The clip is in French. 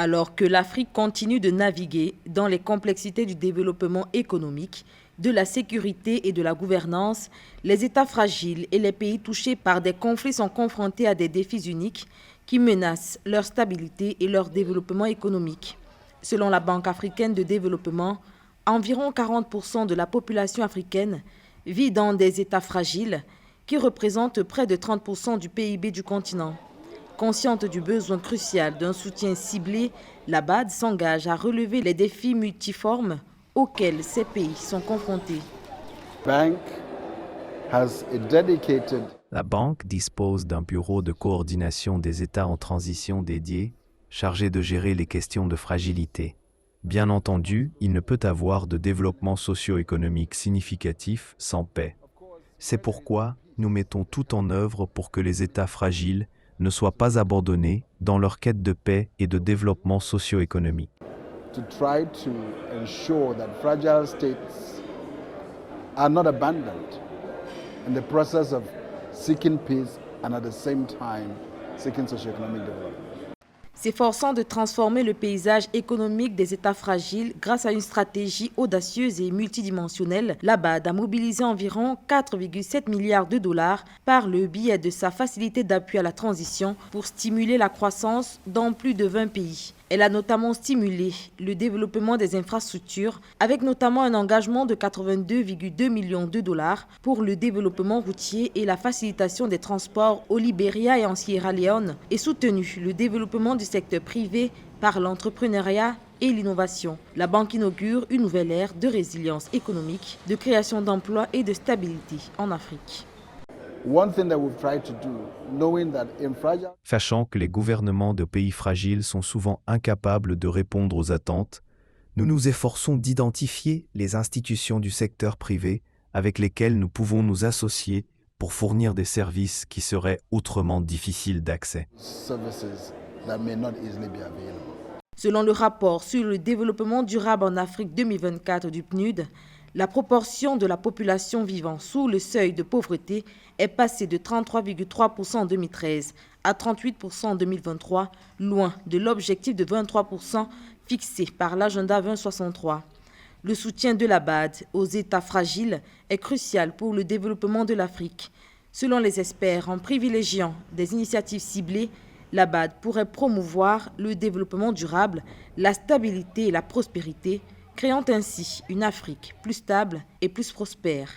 Alors que l'Afrique continue de naviguer dans les complexités du développement économique, de la sécurité et de la gouvernance, les États fragiles et les pays touchés par des conflits sont confrontés à des défis uniques qui menacent leur stabilité et leur développement économique. Selon la Banque africaine de développement, environ 40% de la population africaine vit dans des États fragiles qui représentent près de 30% du PIB du continent. Consciente du besoin crucial d'un soutien ciblé, la BAD s'engage à relever les défis multiformes auxquels ces pays sont confrontés. La banque dispose d'un bureau de coordination des États en transition dédié, chargé de gérer les questions de fragilité. Bien entendu, il ne peut avoir de développement socio-économique significatif sans paix. C'est pourquoi nous mettons tout en œuvre pour que les États fragiles ne soient pas abandonnés dans leur quête de paix et de développement socio-économique. To try to ensure that fragile states are not abandoned in the process of seeking peace and at the same time seeking socio-economic development. S'efforçant de transformer le paysage économique des États fragiles grâce à une stratégie audacieuse et multidimensionnelle, la BAD a mobilisé environ 4,7 milliards de dollars par le biais de sa facilité d'appui à la transition pour stimuler la croissance dans plus de 20 pays. Elle a notamment stimulé le développement des infrastructures avec notamment un engagement de 82,2 millions de dollars pour le développement routier et la facilitation des transports au Libéria et en Sierra Leone et soutenu le développement du secteur privé par l'entrepreneuriat et l'innovation. La banque inaugure une nouvelle ère de résilience économique, de création d'emplois et de stabilité en Afrique. Sachant que les gouvernements de pays fragiles sont souvent incapables de répondre aux attentes, nous nous efforçons d'identifier les institutions du secteur privé avec lesquelles nous pouvons nous associer pour fournir des services qui seraient autrement difficiles d'accès. Selon le rapport sur le développement durable en Afrique 2024 du PNUD, la proportion de la population vivant sous le seuil de pauvreté est passée de 33,3% en 2013 à 38% en 2023, loin de l'objectif de 23% fixé par l'agenda 2063. Le soutien de la BAD aux États fragiles est crucial pour le développement de l'Afrique. Selon les experts, en privilégiant des initiatives ciblées, la BAD pourrait promouvoir le développement durable, la stabilité et la prospérité, créant ainsi une Afrique plus stable et plus prospère.